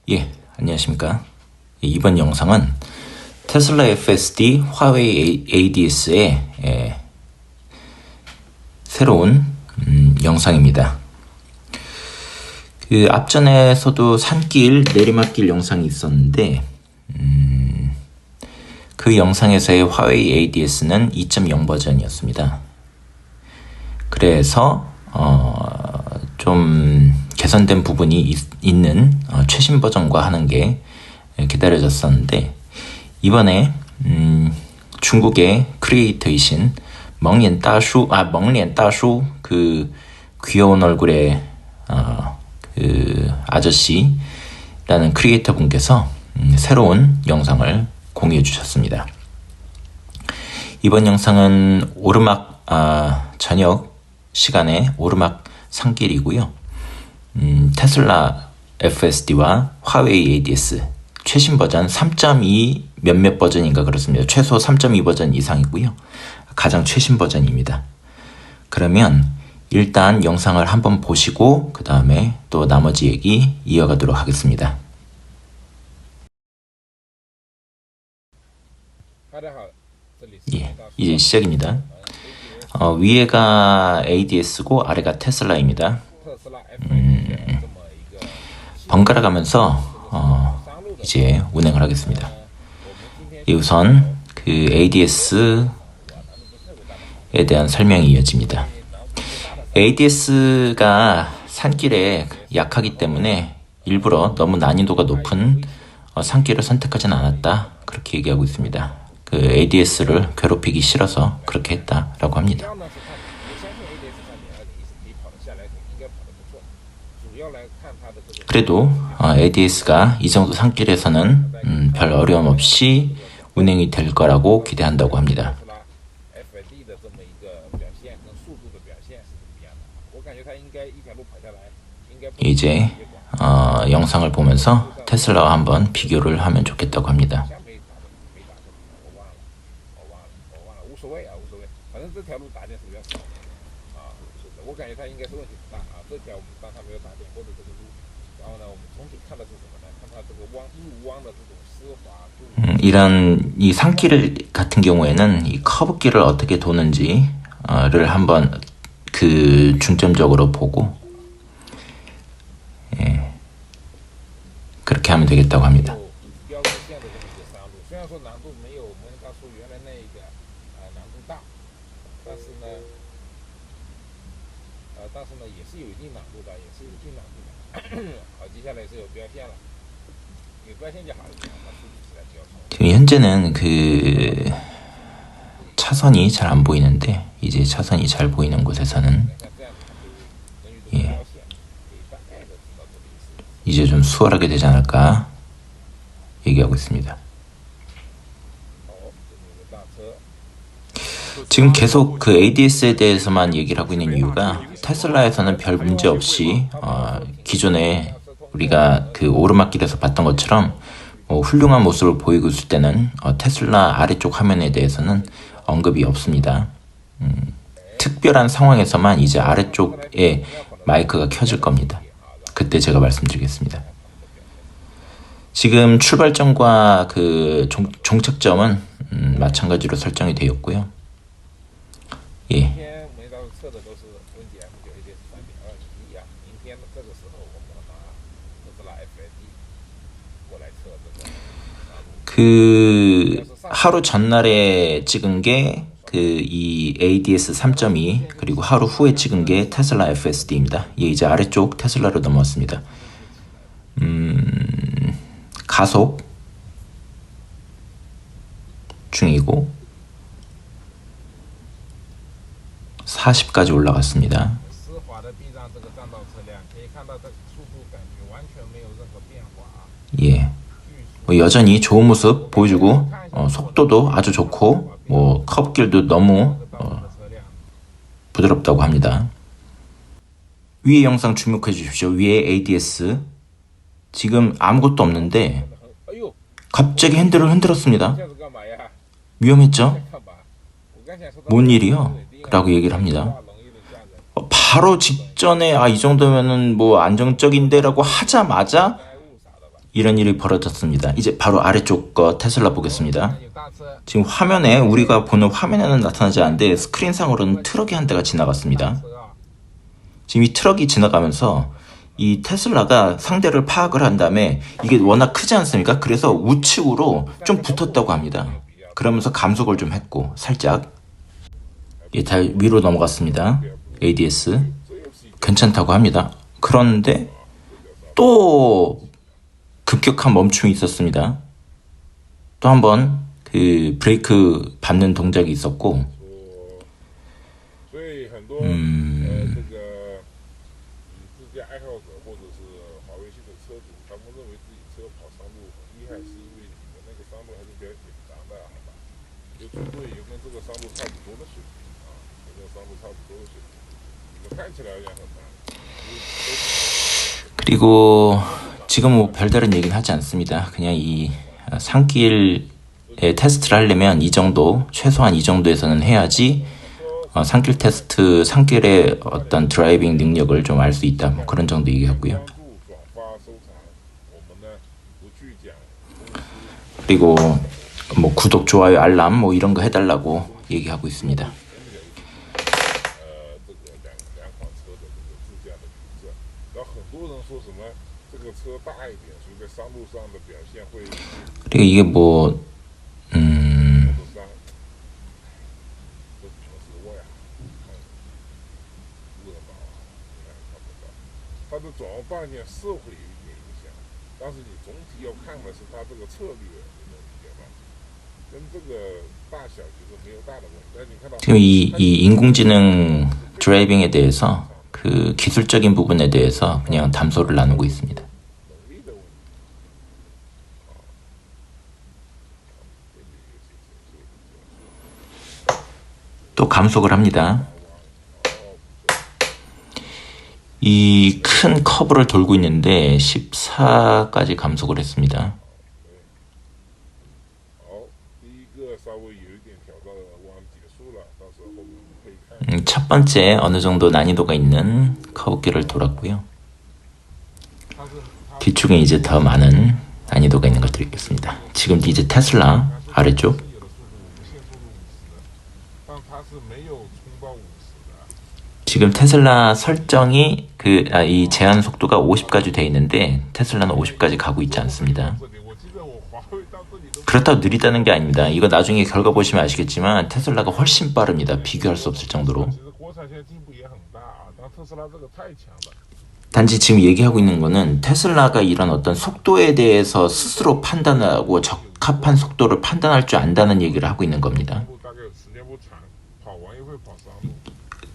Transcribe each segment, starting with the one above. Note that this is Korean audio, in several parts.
예, 안녕하십니까. 이번 영상은 테슬라 FSD, 화웨이 ADS의 새로운 영상입니다. 그 앞전에서도 산길, 내리막길 영상이 있었는데 그 영상에서의 화웨이 ADS는 2.0 버전이었습니다. 그래서 좀 개선된 부분이 있는 최신 버전과 하는 게 기다려졌었는데, 이번에 중국의 크리에이터이신 멍리안 다슈, 그 귀여운 얼굴의 그 아저씨라는 크리에이터 분께서 새로운 영상을 공유해 주셨습니다. 이번 영상은 오르막 저녁 시간에 오르막 산길이고요. 테슬라 FSD와 화웨이 ADS 최신 버전 3.2 몇몇 버전인가 그렇습니다. 최소 3.2 버전 이상이고요. 가장 최신 버전입니다. 그러면 일단 영상을 한번 보시고 그 다음에 또 나머지 얘기 이어가도록 하겠습니다. 예, 이제 시작입니다. 위에가 ADS고 아래가 테슬라입니다. 번갈아 가면서 이제 운행을 하겠습니다. 우선 그 ADS에 대한 설명이 이어집니다. ADS가 산길에 약하기 때문에 일부러 너무 난이도가 높은 산길을 선택하진 않았다, 그렇게 얘기하고 있습니다. 그 ADS를 괴롭히기 싫어서 그렇게 했다라고 합니다. 그래도 ADS가 이 정도 산길에서는 별 어려움 없이 운행이 될 거라고 기대한다고 합니다. 이제 영상을 보면서 테슬라와 한번 비교를 하면 좋겠다고 합니다. 이런 이 산길 같은 경우에는 이 커브길을 어떻게 도는지를 한번 그 중점적으로 보고 그렇게 하면 되겠다고 합니다. 지금 현재는 그 차선이 잘 안 보이는데, 이제 차선이 잘 보이는 곳에서는 이제 좀 수월하게 되지 않을까 얘기하고 있습니다. 지금 계속 그 ADS에 대해서만 얘기를 하고 있는 이유가, 테슬라에서는 별 문제 없이 기존에 우리가 그 오르막길에서 봤던 것처럼 훌륭한 모습을 보이고 있을 때는 테슬라 아래쪽 화면에 대해서는 언급이 없습니다. 특별한 상황에서만 이제 아래쪽에 마이크가 켜질 겁니다. 그때 제가 말씀드리겠습니다. 지금 출발점과 그 종착점은 마찬가지로 설정이 되었고요. 예. 그 하루 전날에 찍은 게 그 이 ADS 3.2, 그리고 하루 후에 찍은 게 테슬라 FSD입니다. 이제 아래쪽 테슬라로 넘어왔습니다. 가속 중이고 40까지 올라갔습니다. 예. 여전히 좋은 모습 보여주고 속도도 아주 좋고 커브길도 너무 부드럽다고 합니다. 위에 영상 주목해 주십시오. 위에 ADS 지금 아무것도 없는데 갑자기 핸들을 흔들었습니다. 위험했죠? 뭔 일이요? 라고 얘기를 합니다. 바로 직전에 이 정도면은 뭐 안정적인데 라고 하자마자 이런 일이 벌어졌습니다. 이제 바로 아래쪽 거 테슬라 보겠습니다. 지금 화면에 우리가 보는 화면에는 나타나지 않는데 스크린상으로는 트럭이 한 대가 지나갔습니다. 지금 이 트럭이 지나가면서 이 테슬라가 상대를 파악을 한 다음에 이게 워낙 크지 않습니까? 그래서 우측으로 좀 붙었다고 합니다. 그러면서 감속을 좀 했고 살짝 다 위로 넘어갔습니다. ADS 괜찮다고 합니다. 그런데 또 급격한 멈춤이 있었습니다. 또 한번 그 브레이크 밟는 동작이 있었고 그리고 지금 뭐 별다른 얘기는 하지 않습니다. 그냥 이 산길에 테스트를 하려면 이 정도, 최소한 이 정도에서는 해야지 산길 테스트, 산길의 어떤 드라이빙 능력을 좀 알 수 있다. 뭐 그런 정도 얘기하고요. 그리고 뭐 구독, 좋아요, 알람 뭐 이런 거 해달라고 얘기하고 있습니다. 그리고 이게 뭐 지금 이 인공지능 드라이빙에 대해서 그 기술적인 부분에 대해서 그냥 담소를 나누고 있습니다. 또 감속을 합니다. 이 큰 커브를 돌고 있는데 14까지 감속을 했습니다. 첫 번째 어느 정도 난이도가 있는 커브길을 돌았고요. 뒤쪽에 이제 더 많은 난이도가 있는 것들이 있겠습니다. 지금 이제 테슬라 아래쪽 지금 테슬라 설정이 이 제한 속도가 50까지 되어 있는데 테슬라는 50까지 가고 있지 않습니다. 그렇다고 느리다는 게 아닙니다. 이거 나중에 결과 보시면 아시겠지만 테슬라가 훨씬 빠릅니다. 비교할 수 없을 정도로. 단지 지금 얘기하고 있는 거는 테슬라가 이런 어떤 속도에 대해서 스스로 판단하고 적합한 속도를 판단할 줄 안다는 얘기를 하고 있는 겁니다.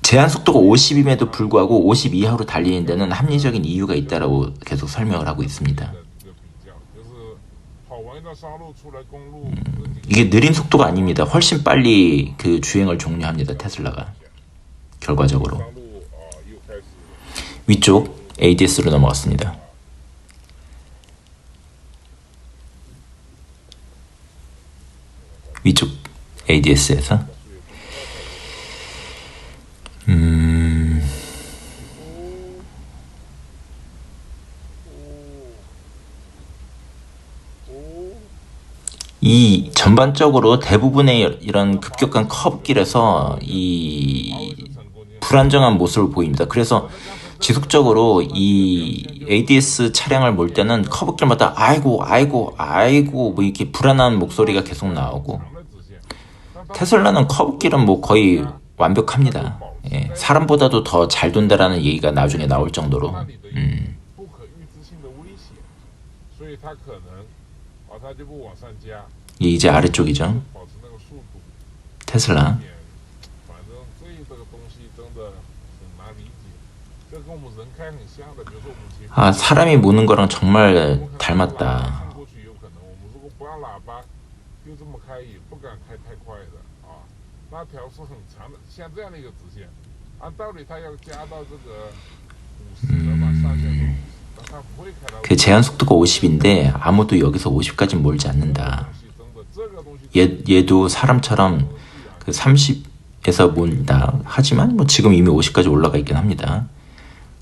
제한 속도가 50임에도 불구하고 50 이하로 달리는 데는 합리적인 이유가 있다라고 계속 설명을 하고 있습니다. 이게 느린 속도가 아닙니다. 훨씬 빨리 그 주행을 종료합니다. 테슬라가 결과적으로. 위쪽 ADS로 넘어갔습니다. 위쪽 ADS에서 이 전반적으로 대부분의 이런 급격한 커브길에서 이 불안정한 모습을 보입니다. 그래서 지속적으로 이 ADS 차량을 몰 때는 커브길마다 아이고 뭐 이렇게 불안한 목소리가 계속 나오고 테슬라는 커브길은 뭐 거의 완벽합니다. 예, 사람보다도 더 잘 돈다라는 얘기가 나중에 나올 정도로 이제 아래쪽이죠. 테슬라. 아, 사람이 모는 거랑 정말 닮았다. 그 제한 속도가 50인데 아무도 여기서 50까지 몰지 않는다. 얘도 사람처럼 그 30에서 몰다. 하지만 뭐 지금 이미 50까지 올라가 있긴 합니다.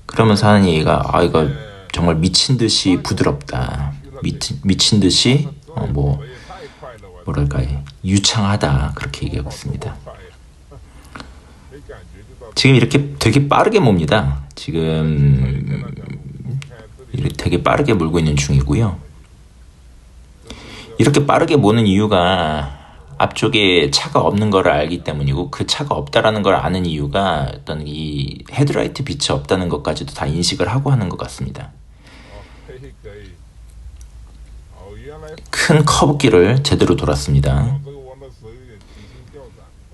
그러면서 하는 얘기가 이거 정말 미친 듯이 부드럽다. 미친 듯이 뭐랄까요, 유창하다 그렇게 얘기하고 있습니다. 지금 이렇게 되게 빠르게 몹니다. 지금 이렇게 되게 빠르게 몰고 있는 중이고요. 이렇게 빠르게 모는 이유가 앞쪽에 차가 없는 걸 알기 때문이고, 그 차가 없다라는 걸 아는 이유가 어떤 이 헤드라이트 빛이 없다는 것까지도 다 인식을 하고 하는 것 같습니다. 큰 커브길을 제대로 돌았습니다.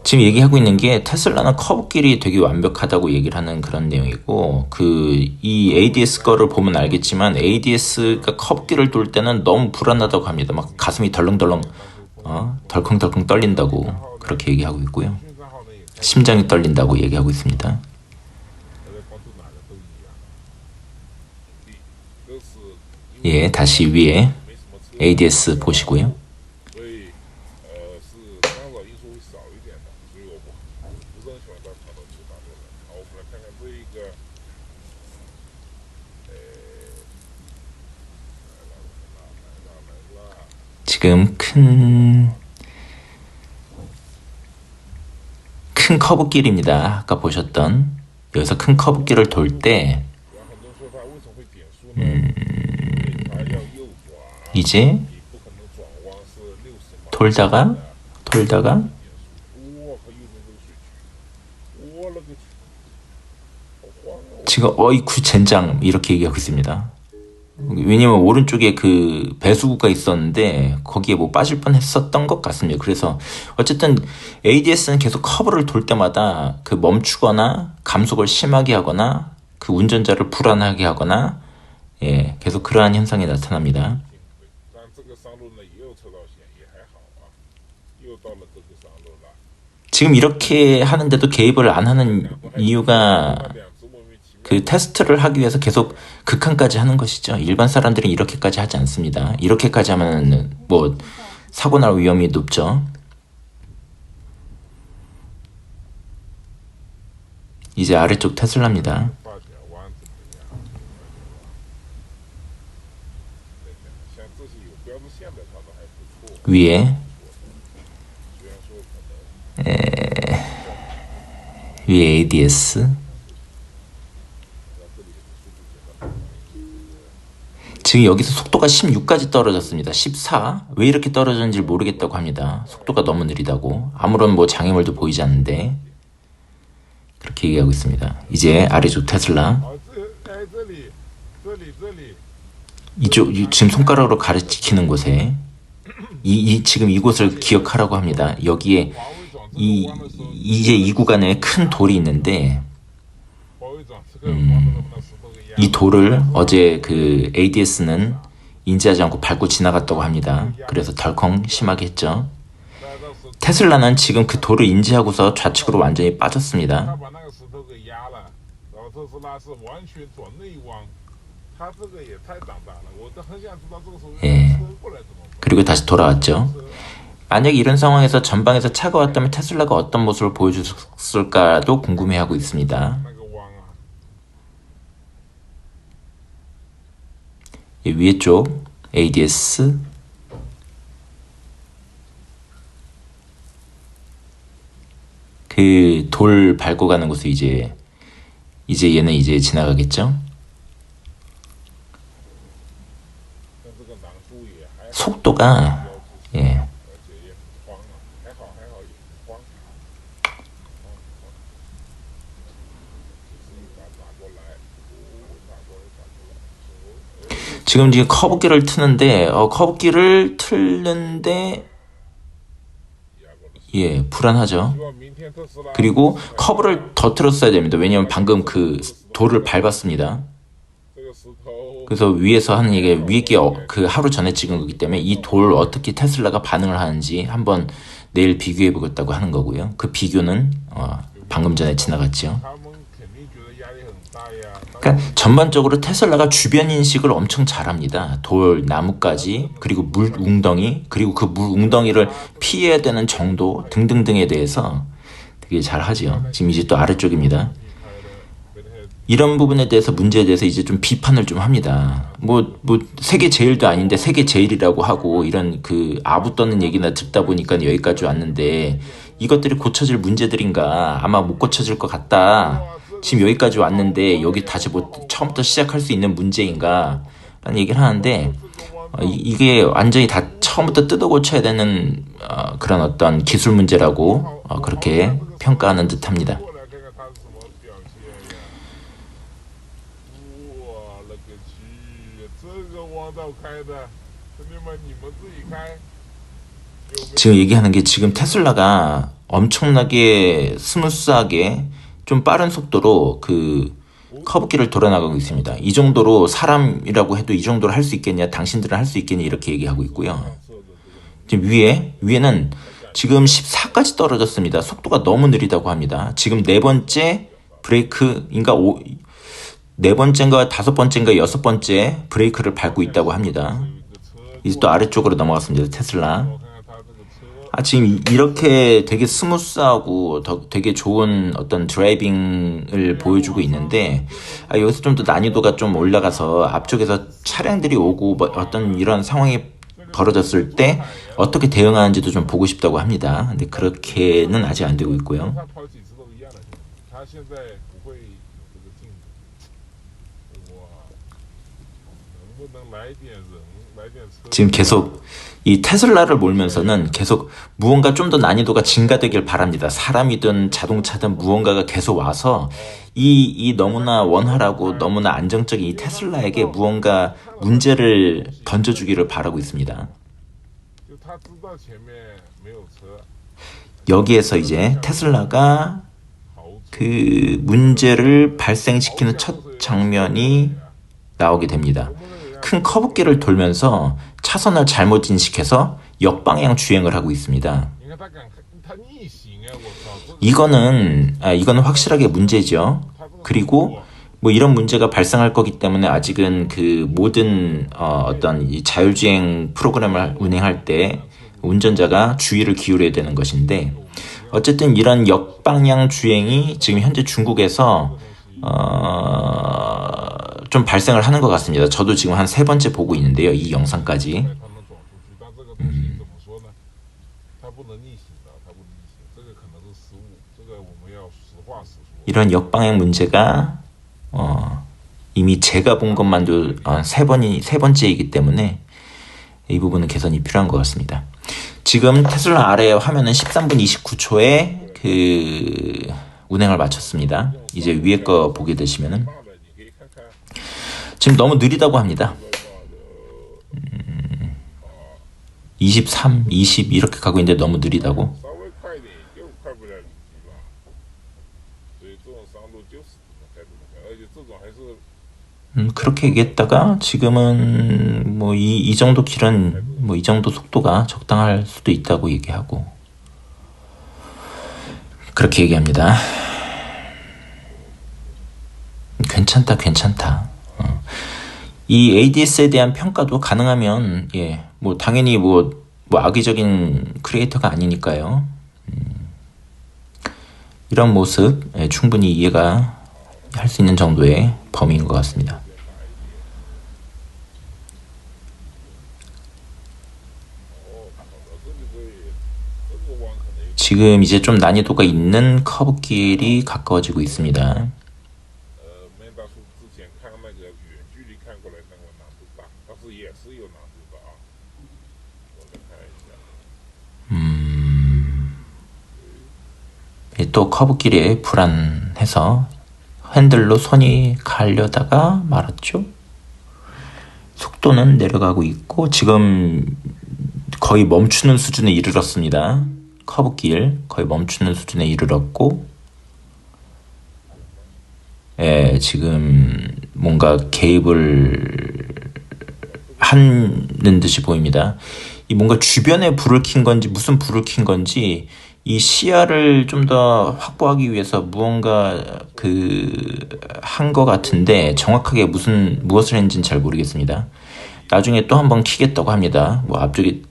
지금 얘기하고 있는 게 테슬라는 커브길이 되게 완벽하다고 얘기를 하는 그런 내용이고, 이 ADS 거를 보면 알겠지만 ADS가 커브길을 돌 때는 너무 불안하다고 합니다. 막 가슴이 덜렁덜렁 덜컹덜컹 떨린다고 그렇게 얘기하고 있고요. 심장이 떨린다고 얘기하고 있습니다. 예, 다시 위에 ADS 보시고요. 지금 큰 커브길입니다. 아까 보셨던 여기서 큰 커브길을 돌 때 이제 돌다가 지금 어이쿠 젠장 이렇게 얘기하고 있습니다. 왜냐면 오른쪽에 그 배수구가 있었는데 거기에 뭐 빠질 뻔했었던 것 같습니다. 그래서 어쨌든 ADS는 계속 커브를 돌 때마다 그 멈추거나 감속을 심하게 하거나 그 운전자를 불안하게 하거나, 예, 계속 그러한 현상이 나타납니다. 지금 이렇게 하는데도 개입을 안 하는 이유가 그 테스트를 하기 위해서 계속 극한까지 하는 것이죠. 일반 사람들은 이렇게까지 하지 않습니다. 이렇게까지 하면 뭐 사고 날 위험이 높죠. 이제 아래쪽 테슬라입니다. 위에 ADS. 지금 여기서 속도가 16까지 떨어졌습니다. 14. 왜 이렇게 떨어졌는지 모르겠다고 합니다. 속도가 너무 느리다고. 아무런 뭐 장애물도 보이지 않는데 그렇게 얘기하고 있습니다. 이제 아래쪽 테슬라. 이쪽 지금 손가락으로 가리키는 곳에 지금 이곳을 기억하라고 합니다. 여기에 이제 이 구간에 큰 돌이 있는데 이 돌을 어제 그 ADS는 인지하지 않고 밟고 지나갔다고 합니다. 그래서 덜컹 심하게 했죠. 테슬라는 지금 그 돌을 인지하고서 좌측으로 완전히 빠졌습니다. 예. 그리고 다시 돌아왔죠. 만약 이런 상황에서 전방에서 차가 왔다면 테슬라가 어떤 모습을 보여줬을까도 궁금해하고 있습니다. 위에 쪽 ADS, 그 돌 밟고 가는 곳에 이제 얘는 이제 지나가겠죠. 속도가, 예, 지금 이제 커브길을 트는데 예, 불안하죠. 그리고 커브를 더 틀었어야 됩니다. 왜냐면 방금 그 돌을 밟았습니다. 그래서 위에서 하는 얘기가 위에 게 그 하루 전에 찍은 거기 때문에 이 돌 어떻게 테슬라가 반응을 하는지 한번 내일 비교해 보겠다고 하는 거고요. 그 비교는 방금 전에 지나갔죠. 그러니까 전반적으로 테슬라가 주변 인식을 엄청 잘합니다. 돌, 나무까지, 그리고 물 웅덩이, 그리고 그 물 웅덩이를 피해야 되는 정도 등등등에 대해서 되게 잘하죠. 지금 이제 또 아래쪽입니다. 이런 부분에 대해서 문제에 대해서 이제 좀 비판을 좀 합니다. 뭐 세계 제일도 아닌데 세계 제일이라고 하고 이런 그 아부 떠는 얘기나 듣다 보니까 여기까지 왔는데 이것들이 고쳐질 문제들인가? 아마 못 고쳐질 것 같다. 지금 여기까지 왔는데 여기 다시 뭐 처음부터 시작할 수 있는 문제인가? 라는 얘기를 하는데 이게 완전히 다 처음부터 뜯어 고쳐야 되는 그런 어떤 기술 문제라고 그렇게 평가하는 듯합니다. 지금 얘기하는 게 지금 테슬라가 엄청나게 스무스하게 좀 빠른 속도로 그 커브길을 돌아나가고 있습니다. 이 정도로 사람이라고 해도 이 정도로 할 수 있겠냐, 당신들은 할 수 있겠냐 이렇게 얘기하고 있고요. 지금 위에는 지금 14까지 떨어졌습니다. 속도가 너무 느리다고 합니다. 지금 네 번째 브레이크인가 네 번째인가 다섯 번째인가 여섯 번째 브레이크를 밟고 있다고 합니다. 이제 또 아래쪽으로 넘어갔습니다. 테슬라. 지금 이렇게 되게 스무스하고 되게 좋은 어떤 드라이빙을 보여주고 있는데 여기서 좀 더 난이도가 좀 올라가서 앞쪽에서 차량들이 오고 뭐 어떤 이런 상황이 벌어졌을 때 어떻게 대응하는지도 좀 보고 싶다고 합니다. 근데 그렇게는 아직 안 되고 있고요. 지금 계속 이 테슬라를 몰면서는 계속 무언가 좀 더 난이도가 증가되길 바랍니다. 사람이든 자동차든 무언가가 계속 와서 이 너무나 원활하고 너무나 안정적인 이 테슬라에게 무언가 문제를 던져주기를 바라고 있습니다. 여기에서 이제 테슬라가 그 문제를 발생시키는 첫 장면이 나오게 됩니다. 큰 커브길을 돌면서 차선을 잘못 인식해서 역방향 주행을 하고 있습니다. 이거는 확실하게 문제죠. 그리고 뭐 이런 문제가 발생할 거기 때문에 아직은 그 모든 어떤 이 자율주행 프로그램을 운행할 때 운전자가 주의를 기울여야 되는 것인데 어쨌든 이런 역방향 주행이 지금 현재 중국에서 좀 발생을 하는 것 같습니다. 저도 지금 한 세 번째 보고 있는데요. 이 영상까지. 이런 역방향 문제가 이미 제가 본 것만도 세 번째이기 때문에 이 부분은 개선이 필요한 것 같습니다. 지금 테슬라 아래 화면은 13분 29초에 그 운행을 마쳤습니다. 이제 위에 거 보게 되시면은 지금 너무 느리다고 합니다. 23, 20 이렇게 가고 있는데 너무 느리다고. 그렇게 얘기했다가 지금은 뭐 이 정도 길은 뭐 이 정도 속도가 적당할 수도 있다고 얘기하고 그렇게 얘기합니다. 괜찮다. 이 ADS에 대한 평가도 가능하면 뭐 당연히 뭐 악의적인 크리에이터가 아니니까요. 이런 모습 충분히 이해가 할 수 있는 정도의 범위인 것 같습니다. 지금 이제 좀 난이도가 있는 커브길이 가까워지고 있습니다. 또 커브길에 불안해서 핸들로 손이 가려다가 말았죠. 속도는 내려가고 있고 지금 거의 멈추는 수준에 이르렀습니다. 커브길 거의 멈추는 수준에 이르렀고 지금 뭔가 개입을 하는 듯이 보입니다. 이 뭔가 주변에 불을 킨 건지 무슨 불을 킨 건지 이 시야를 좀 더 확보하기 위해서 무언가 한 것 같은데 정확하게 무엇을 했는지는 잘 모르겠습니다. 나중에 또 한번 키겠다고 합니다. 뭐 앞쪽에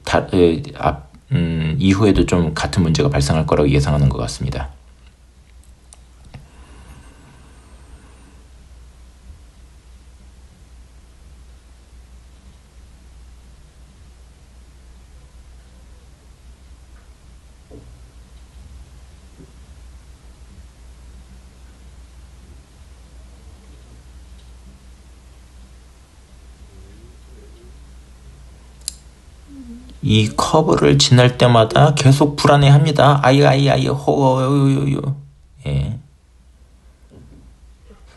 이후에도 좀 같은 문제가 발생할 거라고 예상하는 것 같습니다. 이 커브를 지날 때마다 계속 불안해합니다. 아이 호호호호. 예.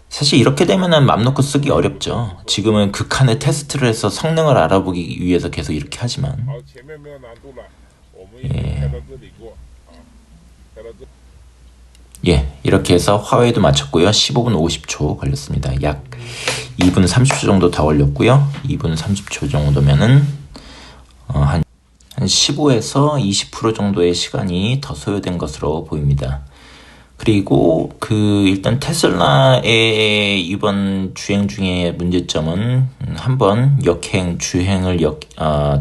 사실 이렇게 되면은 맘 놓고 쓰기 어렵죠. 지금은 극한의 테스트를 해서 성능을 알아보기 위해서 계속 이렇게 하지만. 예. 예, 이렇게 해서 화웨이도 마쳤고요. 15분 50초 걸렸습니다. 약 2분 30초 정도 더 걸렸고요. 2분 30초 정도면은 한 15에서 20% 정도의 시간이 더 소요된 것으로 보입니다. 그리고 일단 테슬라의 이번 주행 중에 문제점은 한번 주행을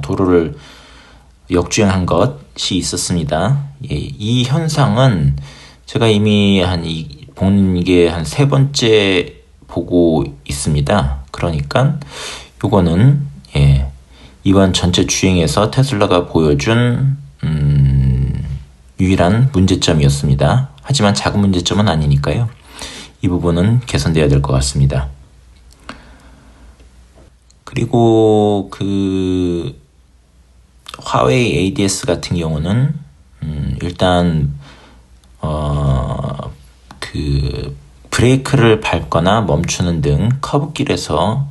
도로를 역주행한 것이 있었습니다. 예, 이 현상은 제가 이미 본 게 한 3번째 보고 있습니다. 그러니까 요거는 이번 전체 주행에서 테슬라가 보여준 유일한 문제점이었습니다. 하지만 작은 문제점은 아니니까요. 이 부분은 개선돼야 될 것 같습니다. 그리고 화웨이 ADS 같은 경우는 일단 브레이크를 밟거나 멈추는 등 커브길에서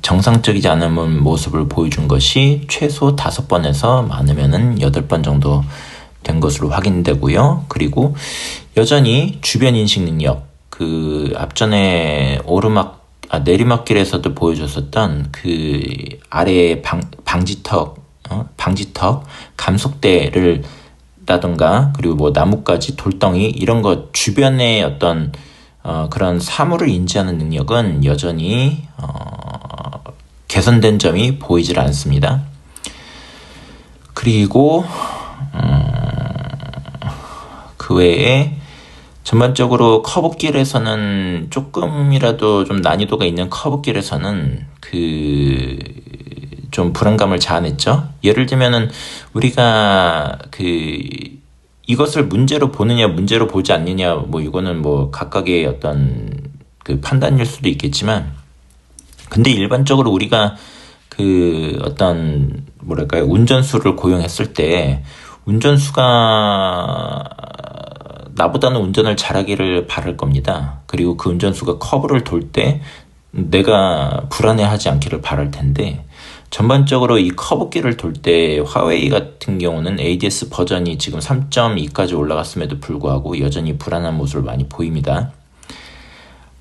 정상적이지 않은 모습을 보여준 것이 최소 5번에서 많으면은 8번 정도 된 것으로 확인되고요. 그리고 여전히 주변 인식 능력, 앞전에 내리막길에서도 보여줬었던 아래의 방지턱, 감속대를 라던가 그리고 뭐 나뭇가지, 돌덩이 이런 것 주변의 어떤 그런 사물을 인지하는 능력은 여전히 개선된 점이 보이질 않습니다. 그리고 그 외에 전반적으로 커브길에서는 조금이라도 좀 난이도가 있는 커브길에서는 좀 불안감을 자아냈죠. 예를 들면은 우리가 이것을 문제로 보느냐 문제로 보지 않느냐 뭐 이거는 뭐 각각의 어떤 판단일 수도 있겠지만, 근데 일반적으로 우리가 어떤 뭐랄까요, 운전수를 고용했을 때 운전수가 나보다는 운전을 잘하기를 바랄 겁니다. 그리고 그 운전수가 커브를 돌 때 내가 불안해하지 않기를 바랄 텐데, 전반적으로 이 커브길을 돌 때 화웨이 같은 경우는 ADS 버전이 지금 3.2까지 올라갔음에도 불구하고 여전히 불안한 모습을 많이 보입니다.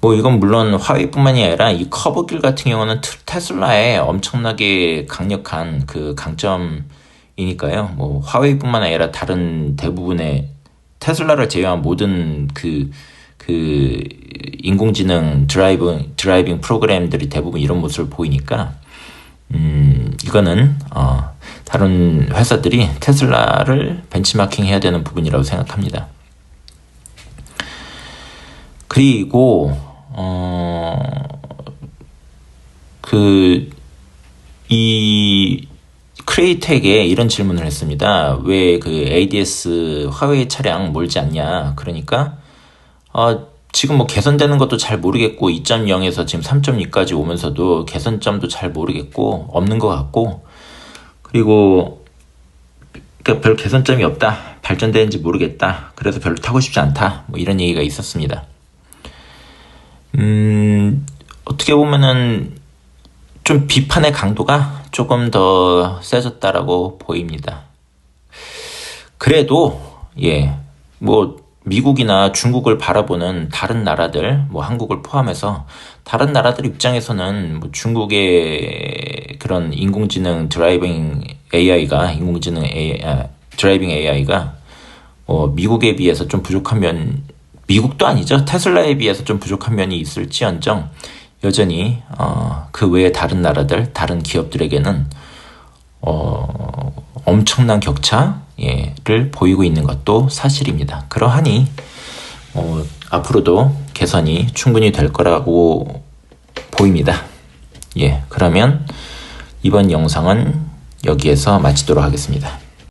뭐 이건 물론 화웨이뿐만이 아니라 이 커브길 같은 경우는 테슬라의 엄청나게 강력한 강점이니까요. 뭐 화웨이뿐만 아니라 다른 대부분의 테슬라를 제외한 모든 인공지능 드라이빙 프로그램들이 대부분 이런 모습을 보이니까 이거는 다른 회사들이 테슬라를 벤치마킹 해야 되는 부분이라고 생각합니다. 그리고 이 크레이텍에 이런 질문을 했습니다. 왜 ADS 화웨이 차량 몰지 않냐? 그러니까 지금 뭐 개선되는 것도 잘 모르겠고 2.0에서 지금 3.2까지 오면서도 개선점도 잘 모르겠고 없는 것 같고, 그리고 별 개선점이 없다, 발전되는지 모르겠다, 그래서 별로 타고 싶지 않다, 뭐 이런 얘기가 있었습니다. 어떻게 보면은 좀 비판의 강도가 조금 더 세졌다라고 보입니다. 그래도 뭐 미국이나 중국을 바라보는 다른 나라들, 뭐 한국을 포함해서 다른 나라들 입장에서는 뭐 중국의 그런 인공지능 드라이빙 AI가 미국에 비해서 좀 부족한 미국도 아니죠. 테슬라에 비해서 좀 부족한 면이 있을지언정 여전히 그 외의 다른 나라들, 다른 기업들에게는 엄청난 격차를 보이고 있는 것도 사실입니다. 그러하니 앞으로도 개선이 충분히 될 거라고 보입니다. 그러면 이번 영상은 여기에서 마치도록 하겠습니다.